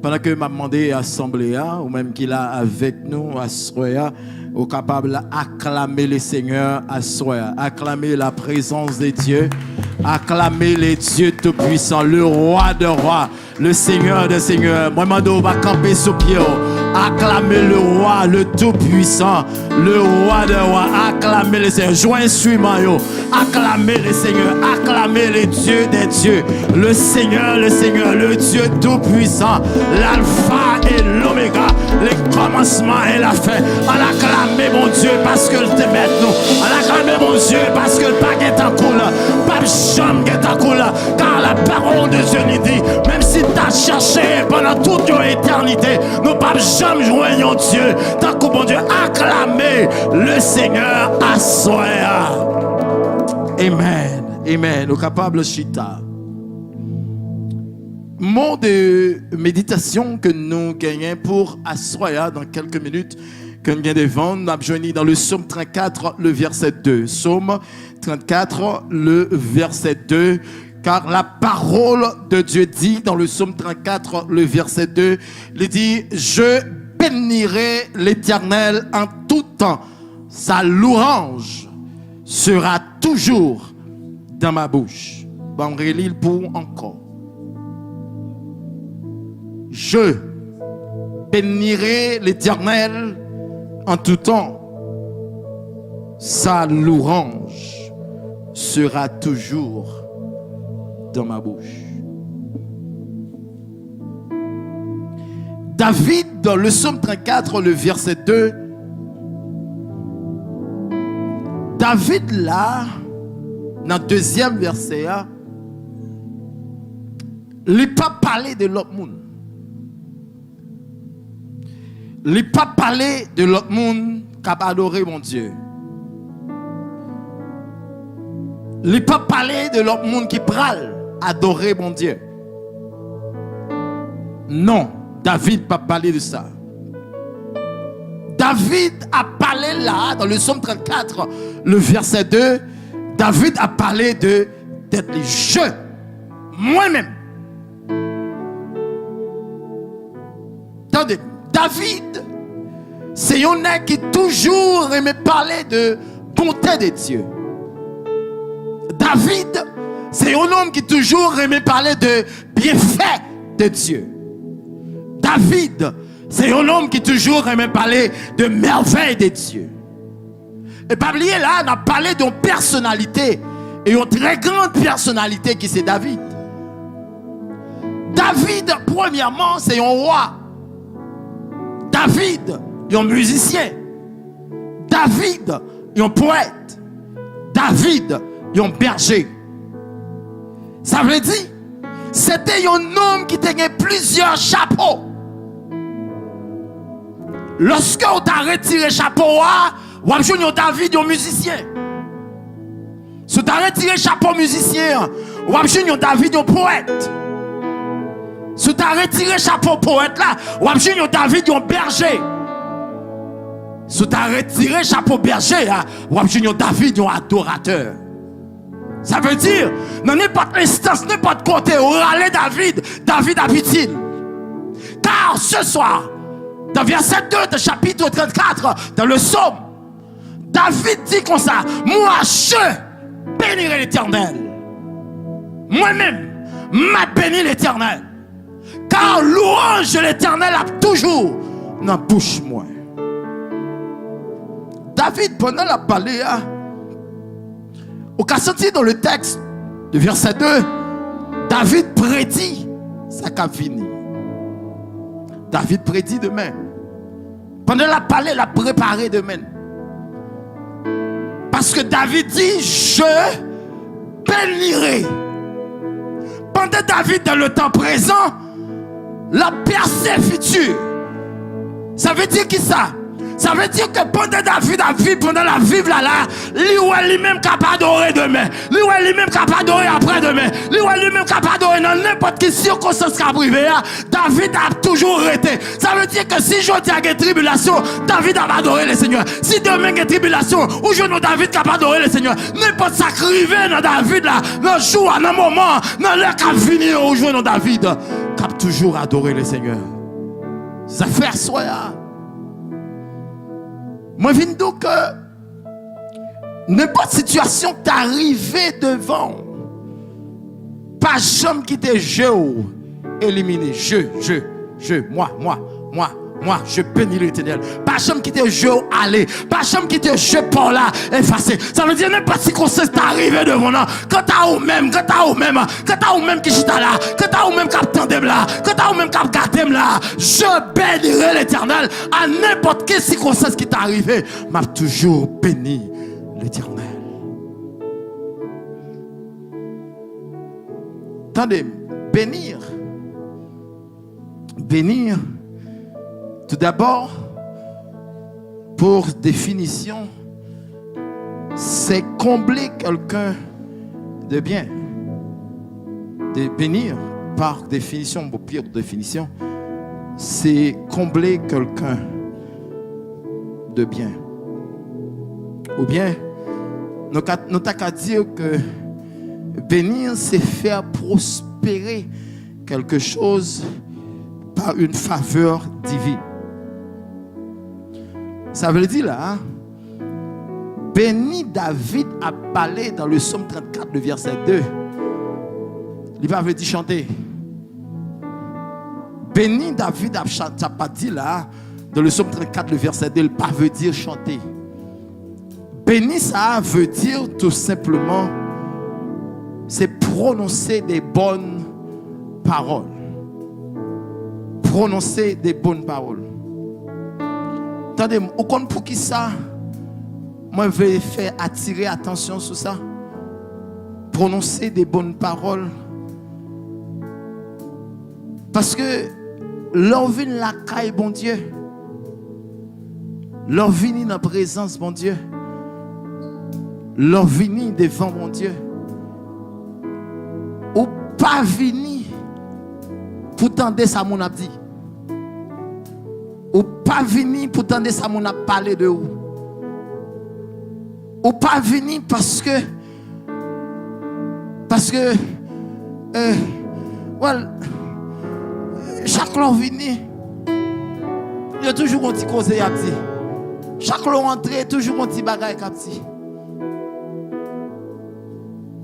pendant que m'a demandé à l'Assemblée, ou même qu'il a avec nous à Soya, au capable d'acclamer le Seigneur à Soya, acclamer la présence de Dieu, acclamer les dieux tout-puissants, le roi de rois, le Seigneur de seigneurs. Moi, je va camper sous pied. Acclamez le roi, le tout-puissant, le roi de rois. Acclamez le Seigneur. Jouez instrument, acclamez le Seigneur. Acclamez le Dieu des dieux. Le Seigneur, le Dieu tout-puissant. L'alpha et l'oméga. Le commencement et la fin. On acclame mon Dieu parce que te met nous. On acclame mon Dieu parce que le paquet est en cool. Pas chambre est en cool. Car la parole de Dieu nous dit, même si tu as cherché pendant toute une éternité, nous pas jamais joignons Dieu. Tant que bon Dieu, acclamez le Seigneur à soi. Amen. Amen. Au capable chita. Mot de méditation que nous gagnons pour Assoya dans quelques minutes, que nous gagnons devant, nous avons dans le psaume 34, le verset 2. Psaume 34, le verset 2. Car la parole de Dieu dit dans le psaume 34, le verset 2, il dit, je bénirai l'Éternel en tout temps. Sa louange sera toujours dans ma bouche. Bon, on relit pour encore. Je bénirai l'Éternel en tout temps. Sa louange sera toujours dans ma bouche. David, dans le psaume 34, le verset 2, David là, dans le deuxième verset, il n'a pas parlé de l'autre monde. Il n'a pas parlé de l'autre monde qui a adoré mon Dieu. Il n'a pas parlé de l'autre monde qui prale adorer mon Dieu. Non, David n'a pas parlé de ça. David a parlé là, dans le psaume 34, le verset 2, David a parlé d'être les jeux, moi-même. Attendez, David, c'est un homme qui toujours aimait parler de bonté de Dieu. David, c'est un homme qui toujours aimait parler de bienfaits de Dieu. David, c'est un homme qui toujours aimait parler de merveilles de Dieu. Et pas oublier là, on a parlé d'une personnalité, et une très grande personnalité qui c'est David. David, premièrement, c'est un roi. David, il est un musicien. David, il est un poète. David, il est un berger. Ça veut dire, c'était un homme qui tenait plusieurs chapeaux. Lorsque on a retiré le chapeau, on a vu David, un musicien. Si on a retiré le chapeau musicien, on a vu David, un poète. Si on a retiré le chapeau poète là, on a vu David, un berger. Si on a retiré le chapeau berger, on a vu David, un adorateur. Ça veut dire, dans n'importe instance, n'importe côté, on râle David, David habite-t-il. Car ce soir, dans verset 2 de chapitre 34, dans le psaume, David dit comme ça, moi je bénirai l'Éternel. Moi-même, m'a béni l'Éternel. Car louange de l'Éternel a toujours dans la bouche moi. David, pendant la parlé, au cas senti dans le texte de verset 2, David prédit ça qu'a fini. David prédit demain. Pendant la parlé, il a préparé demain. Parce que David dit, je bénirai. Pendant David dans le temps présent, la percée future. Ça veut dire qui ça? Ça veut dire que pendant David a vécu, pendant la vivre là, lui-même capable d'adorer demain. Lui-même capable d'adorer après-demain. Lui-même capable d'adorer dans n'importe quelle circonstance qu'a privé. David a toujours été. Ça veut dire que si je dis qu'il y a une tribulation, David a adoré le Seigneur. Si demain il y a une tribulation, où je nous David capable d'adorer le Seigneur. N'importe ça crivé dans David là, dans le jour, dans le moment, dans l'heure qu'a fini, où je nous David. toujours adorer le Seigneur. Ça fait soya. Moi, je viens de dire que n'importe situation qui t'arrive devant, pas jamais qui te jeu éliminé. Moi, je bénis l'Éternel. Pas jamais qui te jeu aller, pas jamais qui te jeu par là, effacer. Ça veut dire n'importe si circonstance t'arrive devant là, quand t'as ou même qui chita là, quand t'as ou même qui attendem là, quand t'as ou même qui gardem là, je bénirai l'Éternel à n'importe quelle circonstance qui t'arrive, m'a toujours béni l'Éternel. Attendez, bénir, tout d'abord, pour définition, c'est combler quelqu'un de bien. De bénir, par définition, pour pire définition, c'est combler quelqu'un de bien. Ou bien, nous avons qu'à dire que bénir, c'est faire prospérer quelque chose par une faveur divine. Ça veut dire là, béni David a parlé dans le psaume 34, le verset 2. Il va dire chanter. Béni David a pas dit là, dans le psaume 34, le verset 2, il pas veut dire chanter. Béni, ça veut dire tout simplement, c'est prononcer des bonnes paroles. Prononcer des bonnes paroles. Attendez, au compte pour qui ça? Moi, je vais faire attirer attention sur ça. Prononcer des bonnes paroles. Parce que leur vie la caille, bon Dieu. Leur vie dans la présence, bon Dieu. Leur vie devant, mon Dieu. Ou pas venir pour tendre ça, mon abdi. Ou pas venir pour tendre ça, mon a parlé de vous. Ou pas venir parce que chaque l'on vini, il y a toujours un petit causé à dire. Chaque l'on entré, toujours un petit bagaille à dire.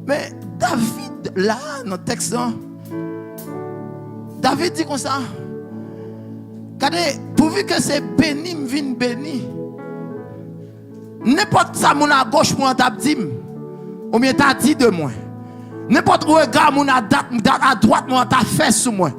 Mais David, là, dans le texte, David dit comme ça. Regardez, pourvu que c'est béni, m'vin béni. N'importe ça, mon à gauche, mon à dit, ou bien t'as dit de moi. N'importe où regard, mon à droite, mon à fait sous moi.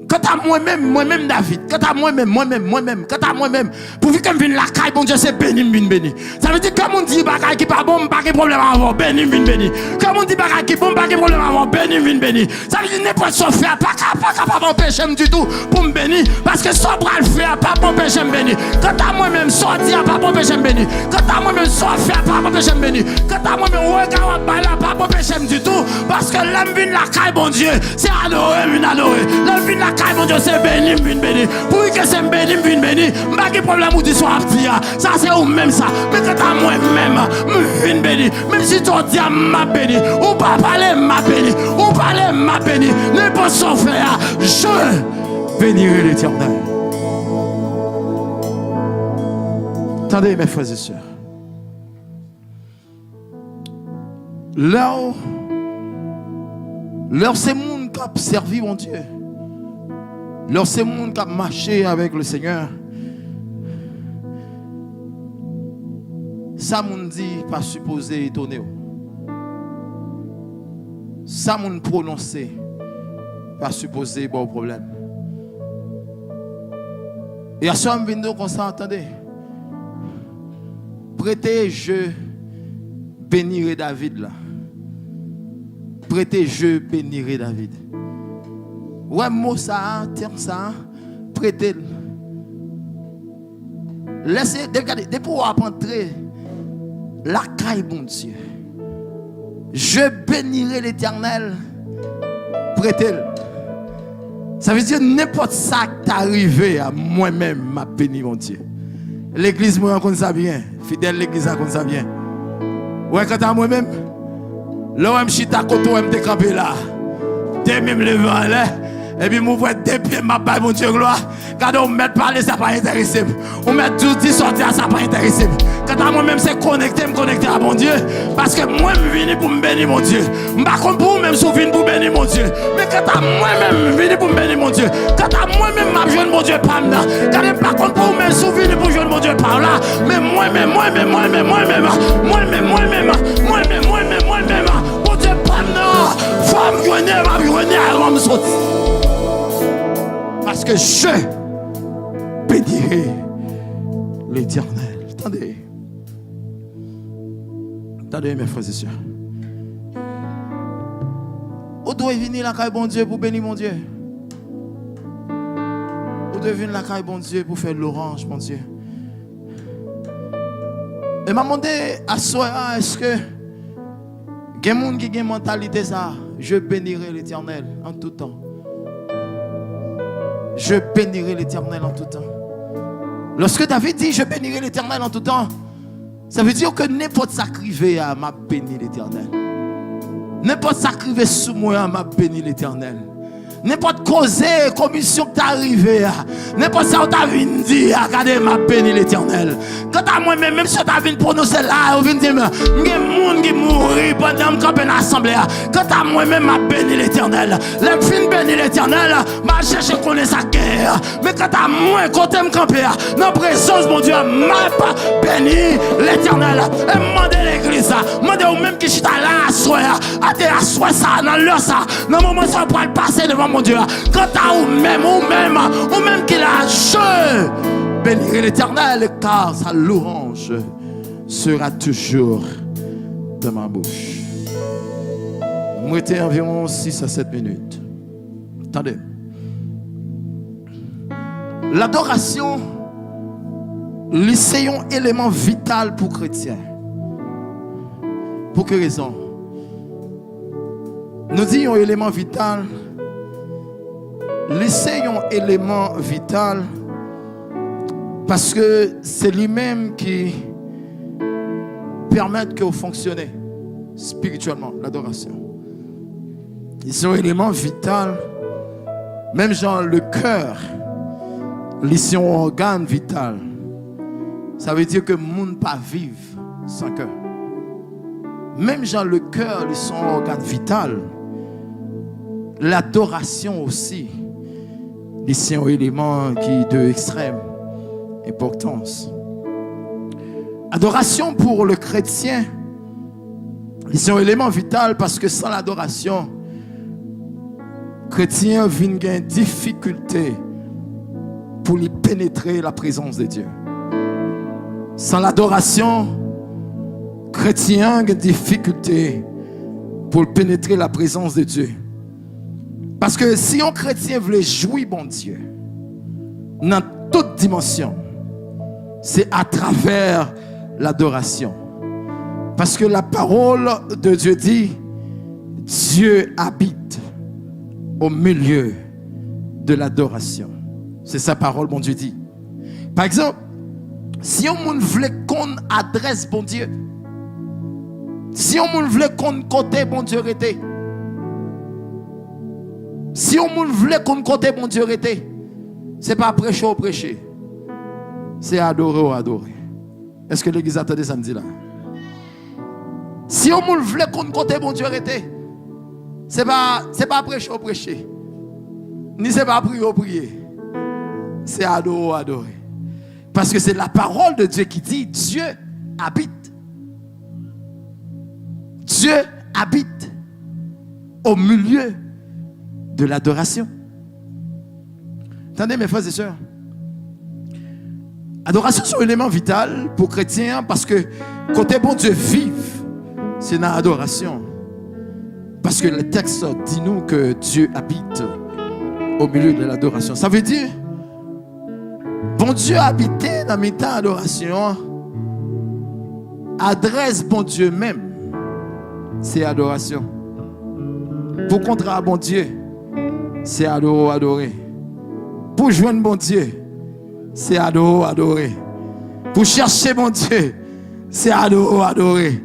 Quant à moi-même David, quant à moi-même, quant à moi-même, pourvu que je vienne la caille, bon Dieu, c'est béni, béni. Ça veut dire que mon dit bagaille qui pas bon, pas de problème à avoir, béni, béni. Comme on dit bagaille qui bon, pas de problème à avoir, béni, béni. Ça veut dire n'importe quoi faire, pas capable d'empêcher du tout pour me bénir, parce que sans bras le faire, pas m'empêcher me bénir. Quant à moi-même, sortir, pas m'empêcher me bénir. Quant à moi-même, faire, pas m'empêcher me bénir. Quant à moi-même, regarder, pas m'empêcher du tout, parce que l'homme vient la caille, bon Dieu, c'est adorer, l'homme vient la mon Dieu, c'est béni, béni. Pour que c'est béni, béni. Pas de problème où tu sois petit. Ça, c'est ou même ça. Mais quand à moi-même, béni. Même si tu dis ma béni. Ou pas parler ma béni. Ou parler ma béni. N'importe quoi faire. Je bénirai l'Éternel. Attendez, mes frères et sœurs. Là, c'est le monde qui a servi mon Dieu. Lorsque c'est le monde qui a marché avec le Seigneur, ça moun dit pas supposé étonner. Ça moun prononcé pas supposé bon problème. Et à ce moment comme ça, entendez. Prêtez je bénirai David là. Prêtez je bénirai David. Ouais, mot ça, terme ça, prêtez. Laissez, regardez, de pouvoir entrer la caille, bon Dieu. Je bénirai l'Éternel, prêtez. Ça veut dire n'importe ça qui est arrivé à moi-même, m'a béni, mon Dieu. L'église, moi, on ça bien. Fidèle, l'église, on ça bien. Ouais, quand à moi-même, là, je suis à côté, je suis campé là. Dès même le vent là. Et puis, moi, des pieds, ma baille, mon Dieu, gloire. Quand on met parler, ça pas intéressé. On met tout dit sortir, ça pas intéressé. Quand à moi-même, c'est connecter à mon Dieu. Parce que moi, je viens pour me bénir, mon Dieu. Je ne sais pas pour même souvenir pour bénir, mon Dieu. Mais quand à moi-même, je viens pour me bénir, mon Dieu. Quand à moi-même, je viens mon Dieu, pas là. Quand je ne sais pas pour même souvenir pour jouer mon Dieu, par là. Mais moi-même, mon Dieu, pas là. Femme, je me sortir. Parce que je bénirai l'Éternel. Attendez, mes frères et sœurs. Où doit venir la caille bon Dieu pour bénir mon Dieu? Où doit venir la caille bon Dieu pour faire l'orange, mon Dieu? Et m'a demandé à soi, est-ce que il y a des gens qui ont une mentalité ça? Je bénirai l'Éternel en tout temps. Je bénirai l'Éternel en tout temps. Lorsque David dit je bénirai l'Éternel en tout temps, ça veut dire que n'importe sacrifié à m'a béni l'Éternel. N'importe sacrifié sous moi m'a béni l'Éternel. N'importe causé, commission qui t'est arrivée, n'importe ça où t'as venu dire, regardez, m'a béni l'Éternel. Quand à moi-même, même si t'as venu prononcer là, ou venu dire, il y a des gens qui mourent pendant que je l'assemblée. Quand à moi-même, m'a béni l'Éternel. Les filles béni l'Éternel, m'a cherché qu'on est sa guerre. Mais quand à moi, quand je camper, dans la présence, mon Dieu, m'a béni l'Éternel. Et demandez l'église, demandez au même qui chita là, à soir, ça, dans l'heure ça, dans le moment où ça va passer devant mon Dieu. Quant à ou même qui l'a, je bénirai l'Éternel, car sa louange sera toujours dans ma bouche. Moi, j'étais environ 6 à 7 minutes. Attendez. L'adoration, c'est un élément vital pour chrétiens. Pour quelle raison? Nous disons un élément vital. C'est un élément vital parce que c'est lui-même qui permet que vous fonctionnez spirituellement, l'adoration. C'est un élément vital. Même genre le cœur, c'est un organe vital. Ça veut dire que le monde ne peut pas vivre sans cœur. Même genre le cœur, c'est un organe vital. L'adoration aussi. C'est un élément qui est de extrême importance. Adoration pour le chrétien, c'est un élément vital parce que sans l'adoration, le chrétien vient une difficulté pour lui pénétrer la présence de Dieu. Sans l'adoration, le chrétien a une difficulté pour pénétrer la présence de Dieu. Parce que si un chrétien veut jouir bon Dieu, dans toute dimension, c'est à travers l'adoration. Parce que la parole de Dieu dit, Dieu habite au milieu de l'adoration. C'est sa parole, bon Dieu dit. Par exemple, si on veut qu'on adresse bon Dieu, si on veut qu'on côté bon Dieu était, si on veut qu'on côté bon Dieu était, c'est pas prêcher ou prêcher, c'est adorer ou adorer. Est-ce que l'église attendait samedi là? Si on veut qu'on côté bon Dieu était, c'est pas prêcher ou prêcher, ni c'est pas prier ou prier, c'est adorer ou adorer. Parce que c'est la parole de Dieu qui dit Dieu habite. Dieu habite au milieu de l'adoration. Attendez mes frères et sœurs. Adoration c'est un élément vital pour chrétiens parce que côté bon Dieu vive, c'est dans l'adoration. Parce que le texte dit nous que Dieu habite au milieu de l'adoration. Ça veut dire bon Dieu habité dans mes temps d'adoration, adresse bon Dieu même, c'est adoration. Pour contraire bon Dieu, c'est adorer. Pour joindre bon Dieu, c'est adorer. Pour chercher bon Dieu, c'est adorer.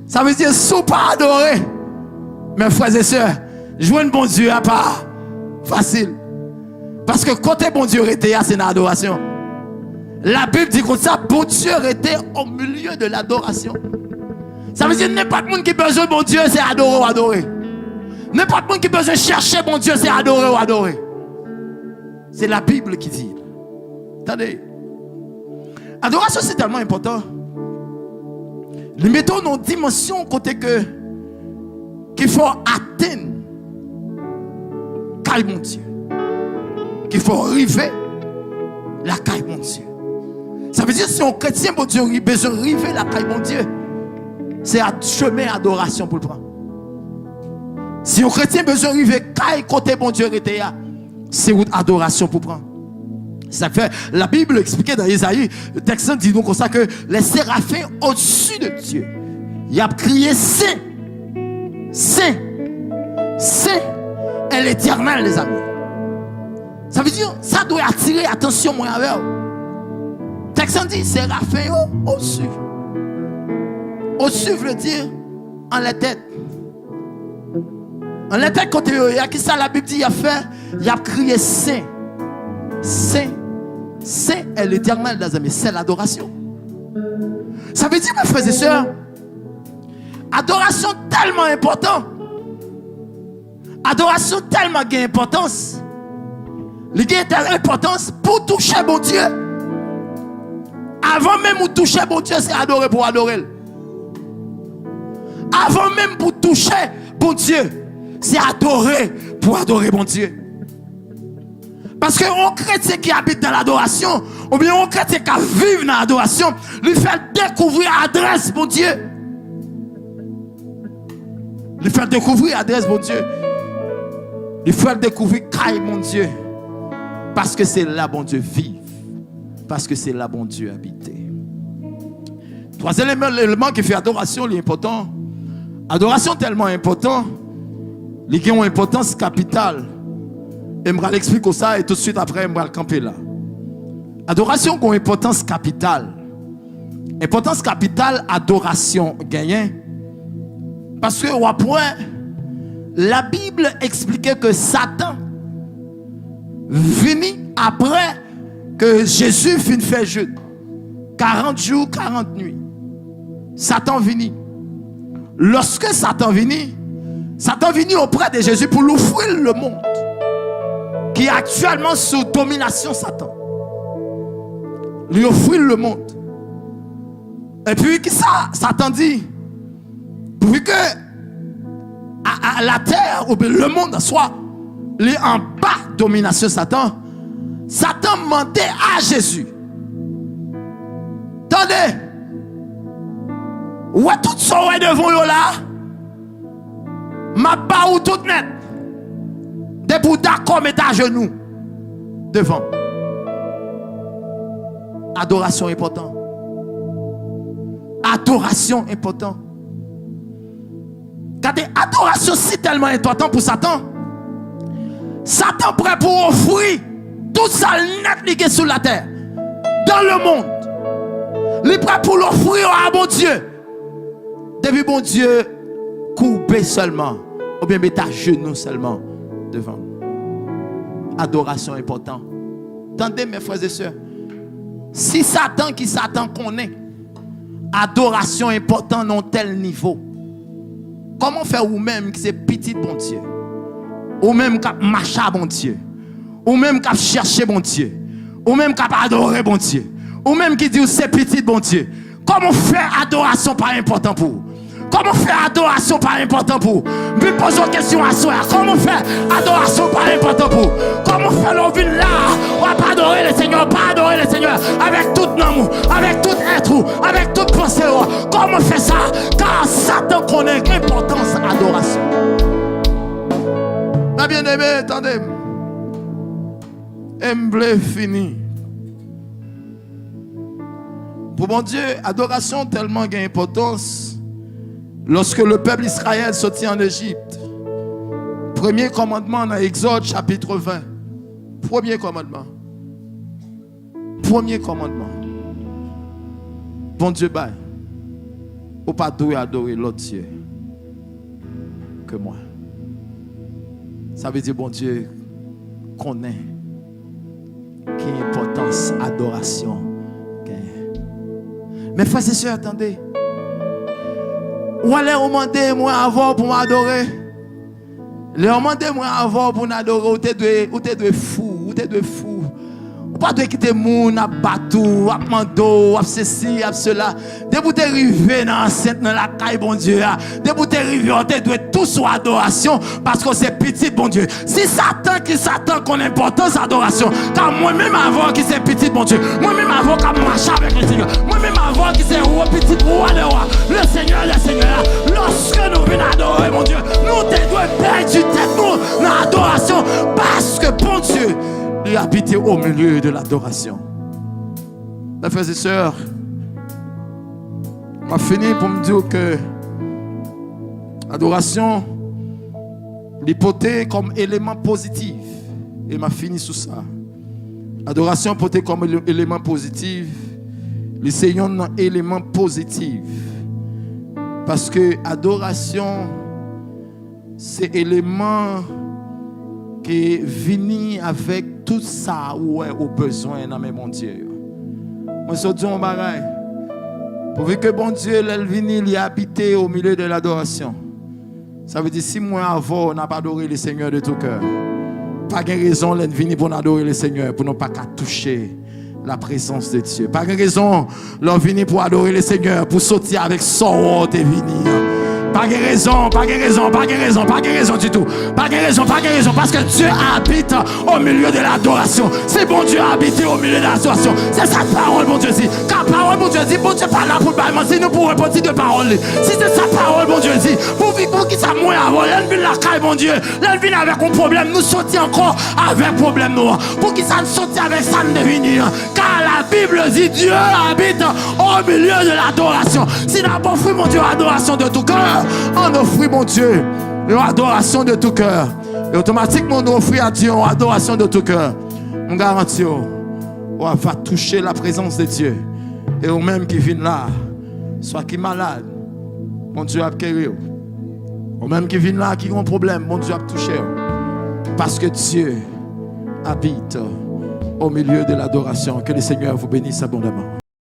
Ça veut dire sous pas adorer. Mes frères et sœurs, joindre bon Dieu à part facile. Parce que côté bon Dieu était, c'est une adoration. La Bible dit comme ça, bon Dieu était au milieu de l'adoration. Ça veut dire n'importe monde qui a besoin de bon Dieu, c'est adorer ou adorer. N'importe monde qui a besoin de chercher bon Dieu, c'est adorer ou adorer. C'est la Bible qui dit. Attendez. Adoration, c'est tellement important. Nous mettons nos dimensions côté que qu'il faut atteindre. Caille mon Dieu. Qu'il faut arriver la caille mon Dieu. Ça veut dire si on chrétien, bon Dieu, il a besoin d'arriver la caille mon Dieu. C'est un chemin d'adoration pour le prendre. Si on chrétien besoin d'arriver caille côté bon Dieu était, c'est une adoration pour prendre. Ça fait la Bible expliquait dans Isaïe, le texte dit donc comme ça que les séraphins au-dessus de Dieu, ils ont crié Saint, Saint, Saint est l'Éternel, les amis. Ça veut dire ça doit attirer attention moi avec. Le texte dit séraphins au-dessus. Au-dessus veut dire en la tête. En la tête quand il y a qui ça la Bible dit il a fait, il a crié Saint, Saint. C'est l'Éternel, les amis. C'est l'adoration. Ça veut dire, mes frères et sœurs, adoration tellement importante. Adoration tellement d'importance. Il y a de l'importance pour toucher bon Dieu. Avant même de toucher bon Dieu, c'est adorer pour adorer. Avant même pour toucher bon Dieu, c'est adorer pour adorer bon Dieu. Parce qu'un chrétien qui habite dans l'adoration, ou bien un chrétien qui vit dans l'adoration, lui fait découvrir l'adresse, mon Dieu. Lui fait découvrir l'adresse, mon Dieu. Lui fait découvrir qui mon Dieu. Parce que c'est là, bon Dieu, vive. Parce que c'est là, bon Dieu, habiter. Troisième élément qui fait adoration, il est important. Adoration tellement important, il a une importance capitale. Et je vais l'expliquer ça et tout de suite après, je vais le camper là. Adoration a une importance capitale. Importance capitale, adoration gagnée. Parce que, après, la Bible expliquait que Satan venu après que Jésus finit faire jeûne. 40 jours, 40 nuits. Satan venu. Lorsque Satan venu auprès de Jésus pour l'offrir le monde. Qui est actuellement sous domination Satan. Lui offrir le monde. Et puis, qui ça, Satan dit, pour que à la terre ou bien le monde soit en bas domination Satan, Satan demandait à Jésus. Attendez, où est tout ça devant vous là? Ma pas ou tout net. De pour d'accord mettre à genoux devant. Adoration important. Adoration important. Car adoration si tellement important pour Satan. Satan prêt pour offrir tout ça net qui est sur la terre, dans le monde. Il est prêt pour l'offrir à bon Dieu. Depuis bon Dieu, couper seulement, ou bien mettre à genoux seulement devant. Adoration important. Attendez mes frères et sœurs. Si Satan connaît adoration important dans tel niveau, comment faire vous-même qui c'est petit bon Dieu, ou même qui marche à bon Dieu, ou même qui cherche bon Dieu, ou même qui adorer bon Dieu, ou même qui dit c'est petit bon Dieu, comment faire adoration pas important pour vous? Comment faire adoration pas important pour vous? Je pose une question à soi. Comment faire adoration pas important pour vous? Comment faire l'envie là? On va pas adorer le Seigneur, pas adorer le Seigneur avec tout amour, avec tout être, avec toute pensée. Comment faire ça? Car Satan connaît l'importance de l'adoration. Ma bien-aimé, attendez. Emblé fini. Pour mon Dieu, adoration tellement d'importance. Lorsque le peuple Israël sortit en Égypte, premier commandement dans Exode chapitre 20. Premier commandement. Premier commandement. Bon Dieu, bye. Ou pas adorer l'autre Dieu que moi. Ça veut dire bon Dieu connaît quelle importance adoration. Mes frères et sœurs, attendez. Ou allez demander moi avant pour m'adorer. Les demander moi avant pour m'adorer. Ou t'es de fou, ou t'es de fou. Ou pas de quitter moun, à batou, à mando, à ceci, à cela. Dès que tu arrives dans l'enceinte, dans la caille, bon Dieu. Dès que tu arrives, on te doit tout sur adoration parce que c'est petit, bon Dieu. Si Satan qui s'attend qu'on importance adoration, car moi-même avant qui c'est petit, bon Dieu. Moi-même avant qui marche avec le Seigneur. Moi-même avant qui c'est roi, petit, roi de roi. Le Seigneur, lorsque nous venons adorer, mon Dieu, nous te doit perdre du tête, nous, dans l'adoration parce que, bon Dieu, il habite au milieu de l'adoration. Mes frères et sœurs, on va finir pour me dire que l'adoration, l'hypothèse comme élément positif. Et m'a fini sur ça. L'adoration portée comme élément positif. L'essayons d'un élément positif. Parce que l'adoration, c'est élément qui vient avec tout ça où est au besoin dans mon Dieu. Moi, je dis un bagaille. Pourvu que bon Dieu, elle vienne, il habité au milieu de l'adoration. Ça veut dire, si moi avant, on n'a pas adoré le Seigneur de tout cœur, pas de raison, elle vienne pour adorer le Seigneur, pour ne pas toucher la présence de Dieu. Pas de raison, elle vienne pour adorer le Seigneur, pour sortir avec son et venir. Pas de raison du tout. Pas de raison, parce que Dieu habite au milieu de l'adoration. C'est bon Dieu habite au milieu de l'adoration. C'est sa parole, bon Dieu dit. Car parole, bon Dieu dit, bon Dieu pas là pour le si nous pourrons répondre de parole. Si c'est sa parole, bon Dieu dit, pour qui ça moins avant, l'ennemi la caille, bon Dieu. L'ennemi avec un problème, nous sortir encore avec problème nous. Pour qui ça nous sortir avec ça ne devenir. Car la Bible dit, Dieu habite au milieu de l'adoration. Si nous avons offert, mon Dieu, adoration de tout cœur, on offre, mon Dieu, l'adoration de tout cœur. Et automatiquement, on offre à Dieu l'adoration de tout cœur. On garantit, on va toucher la présence de Dieu. Et au même qui vient là, soit qui est malade, mon Dieu a guéri. Au même qui vient là, qui a un problème, mon Dieu a touché. Parce que Dieu habite au milieu de l'adoration. Que le Seigneur vous bénisse abondamment.